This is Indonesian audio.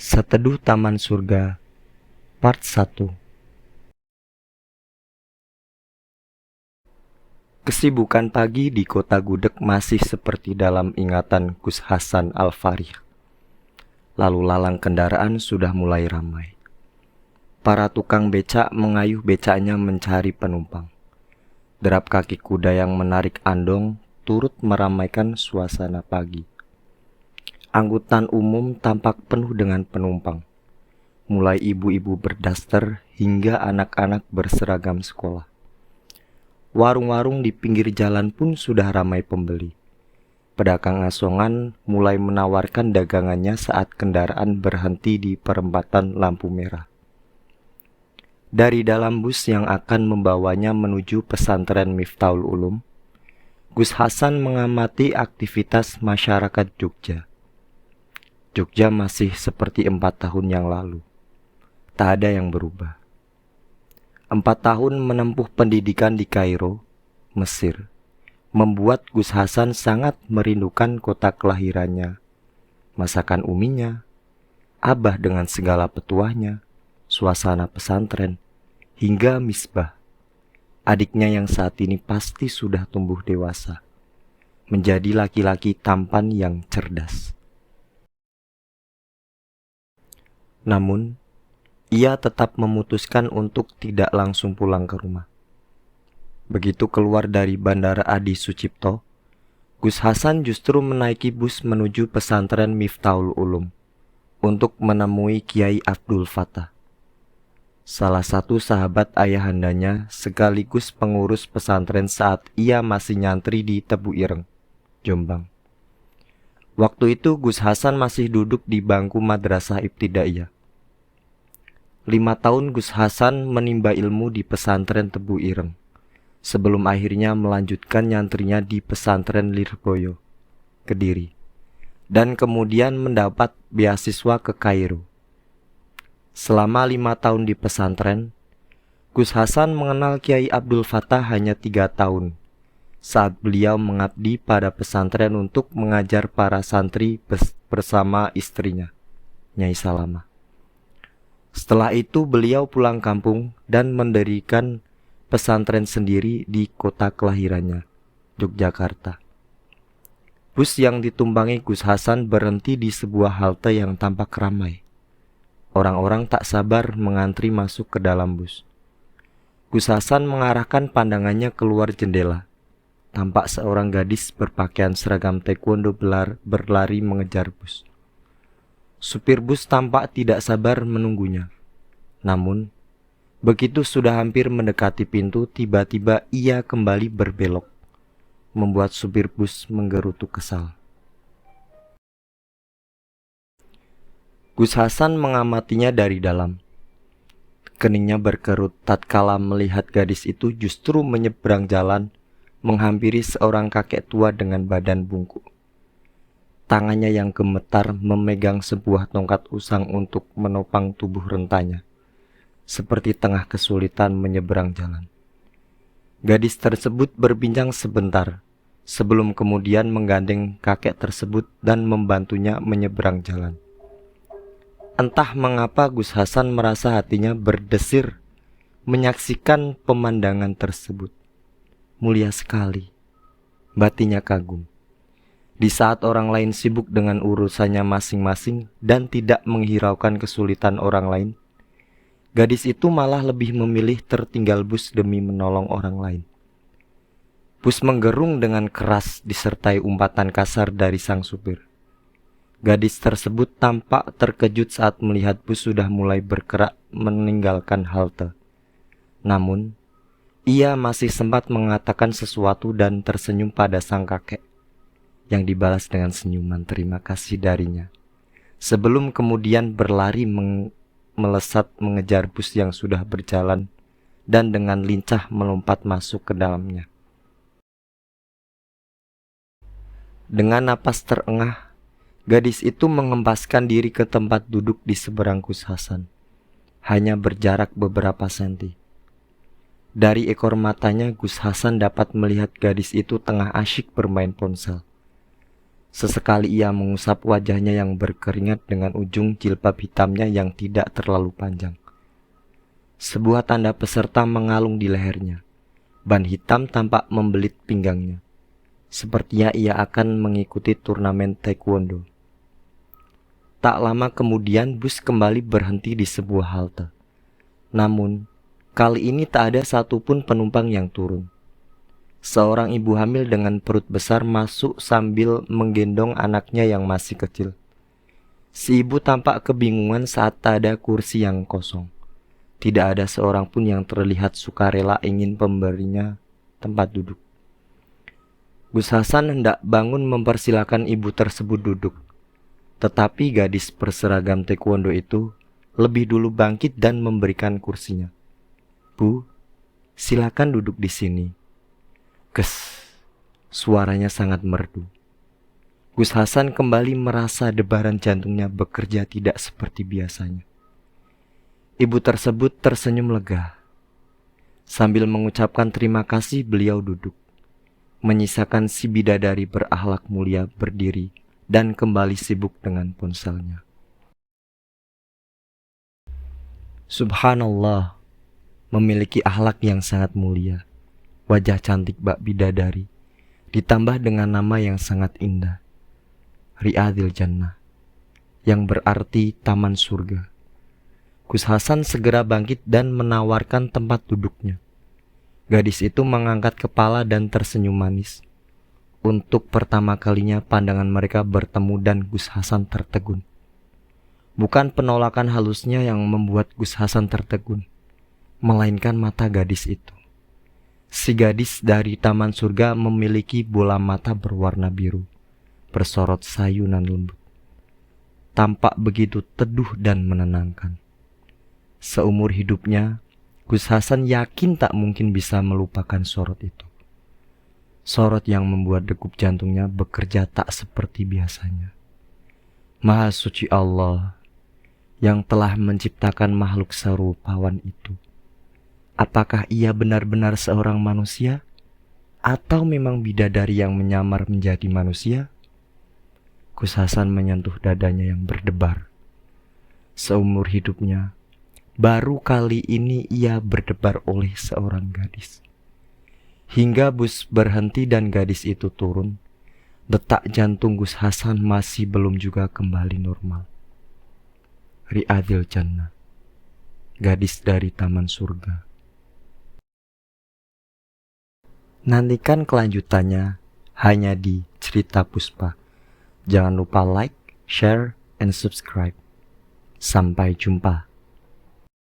Seteduh Taman Surga Part 1. Kesibukan pagi di kota Gudeg masih seperti dalam ingatan Gus Hasan Al-Farih. Lalu lalang kendaraan sudah mulai ramai. Para tukang becak mengayuh becaknya mencari penumpang. Derap kaki kuda yang menarik andong turut meramaikan suasana pagi. Angkutan umum tampak penuh dengan penumpang, mulai ibu-ibu berdaster hingga anak-anak berseragam sekolah. Warung-warung di pinggir jalan pun sudah ramai pembeli. Pedagang asongan mulai menawarkan dagangannya saat kendaraan berhenti di perempatan lampu merah. Dari dalam bus yang akan membawanya menuju pesantren Miftahul Ulum, Gus Hasan mengamati aktivitas masyarakat Jogja. Jogja masih seperti 4 tahun yang lalu. Tak ada yang berubah. 4 tahun menempuh pendidikan di Kairo, Mesir, membuat Gus Hasan sangat merindukan kota kelahirannya, masakan uminya, Abah dengan segala petuahnya, suasana pesantren, hingga Misbah, adiknya yang saat ini pasti sudah tumbuh dewasa, menjadi laki-laki tampan yang cerdas. Namun, ia tetap memutuskan untuk tidak langsung pulang ke rumah. Begitu keluar dari Bandara Adi Sucipto, Gus Hasan justru menaiki bus menuju pesantren Miftahul Ulum untuk menemui Kiai Abdul Fattah, salah satu sahabat ayahandanya sekaligus pengurus pesantren saat ia masih nyantri di Tebu Ireng, Jombang. Waktu itu Gus Hasan masih duduk di bangku madrasah ibtidaiyah. 5 tahun Gus Hasan menimba ilmu di pesantren Tebu Ireng, sebelum akhirnya melanjutkan nyantrinya di pesantren Lirboyo, Kediri, dan kemudian mendapat beasiswa ke Kairo. Selama 5 tahun di pesantren, Gus Hasan mengenal Kiai Abdul Fattah hanya 3 tahun, saat beliau mengabdi pada pesantren untuk mengajar para santri bersama istrinya, Nyai Salama. Setelah itu beliau pulang kampung dan mendirikan pesantren sendiri di kota kelahirannya, Yogyakarta. Bus yang ditumpangi Gus Hasan berhenti di sebuah halte yang tampak ramai. Orang-orang tak sabar mengantri masuk ke dalam bus. Gus Hasan mengarahkan pandangannya keluar jendela. Tampak seorang gadis berpakaian seragam taekwondo berlari mengejar bus. Supir bus tampak tidak sabar menunggunya. Namun, begitu sudah hampir mendekati pintu, tiba-tiba ia kembali berbelok, membuat supir bus menggerutu kesal. Gus Hasan mengamatinya dari dalam. Keningnya berkerut tatkala melihat gadis itu justru menyeberang jalan, menghampiri seorang kakek tua dengan badan bungkuk. Tangannya yang gemetar memegang sebuah tongkat usang untuk menopang tubuh rentanya, seperti tengah kesulitan menyeberang jalan. Gadis tersebut berbincang sebentar, sebelum kemudian menggandeng kakek tersebut dan membantunya menyeberang jalan. Entah mengapa Gus Hasan merasa hatinya berdesir menyaksikan pemandangan tersebut. Mulia sekali, batinnya kagum. Di saat orang lain sibuk dengan urusannya masing-masing dan tidak menghiraukan kesulitan orang lain, gadis itu malah lebih memilih tertinggal bus demi menolong orang lain. Bus menggerung dengan keras disertai umpatan kasar dari sang supir. Gadis tersebut tampak terkejut saat melihat bus sudah mulai bergerak meninggalkan halte. Namun, ia masih sempat mengatakan sesuatu dan tersenyum pada sang kakek, yang dibalas dengan senyuman terima kasih darinya, sebelum kemudian berlari melesat mengejar bus yang sudah berjalan dan dengan lincah melompat masuk ke dalamnya. Dengan napas terengah, gadis itu mengempaskan diri ke tempat duduk di seberang Gus Hasan, hanya berjarak beberapa senti. Dari ekor matanya Gus Hasan dapat melihat gadis itu tengah asyik bermain ponsel. Sesekali ia mengusap wajahnya yang berkeringat dengan ujung jilbab hitamnya yang tidak terlalu panjang. Sebuah tanda peserta mengalung di lehernya. Ban hitam tampak membelit pinggangnya. Sepertinya ia akan mengikuti turnamen taekwondo. Tak lama kemudian bus kembali berhenti di sebuah halte. Namun, kali ini tak ada satupun penumpang yang turun. Seorang ibu hamil dengan perut besar masuk sambil menggendong anaknya yang masih kecil. Si ibu tampak kebingungan saat tak ada kursi yang kosong. Tidak ada seorang pun yang terlihat sukarela ingin pemberinya tempat duduk. Gus Hasan hendak bangun mempersilakan ibu tersebut duduk. Tetapi gadis berseragam taekwondo itu lebih dulu bangkit dan memberikan kursinya. "Bu, silakan duduk di sini." Kes, suaranya sangat merdu. Gus Hasan kembali merasa debaran jantungnya bekerja tidak seperti biasanya. Ibu tersebut tersenyum lega. Sambil mengucapkan terima kasih, beliau duduk, menyisakan si bidadari berakhlak mulia berdiri dan kembali sibuk dengan ponselnya. Subhanallah, memiliki akhlak yang sangat mulia. Wajah cantik Mbak Bidadari, ditambah dengan nama yang sangat indah, Riyadil Jannah, yang berarti taman surga. Gus Hasan segera bangkit dan menawarkan tempat duduknya. Gadis itu mengangkat kepala dan tersenyum manis. Untuk pertama kalinya pandangan mereka bertemu dan Gus Hasan tertegun. Bukan penolakan halusnya yang membuat Gus Hasan tertegun, melainkan mata gadis itu. Si gadis dari taman surga memiliki bola mata berwarna biru, bersorot sayunan lembut. Tampak begitu teduh dan menenangkan. Seumur hidupnya, Gus Hasan yakin tak mungkin bisa melupakan sorot itu. Sorot yang membuat degup jantungnya bekerja tak seperti biasanya. Maha suci Allah yang telah menciptakan makhluk serupawan itu. Apakah ia benar-benar seorang manusia? Atau memang bidadari yang menyamar menjadi manusia? Gus Hasan menyentuh dadanya yang berdebar. Seumur hidupnya, baru kali ini ia berdebar oleh seorang gadis. Hingga bus berhenti dan gadis itu turun, detak jantung Gus Hasan masih belum juga kembali normal. Riyadil Jannah, gadis dari taman surga. Nantikan kelanjutannya hanya di Cerita Puspa. Jangan lupa like, share, and subscribe. Sampai jumpa.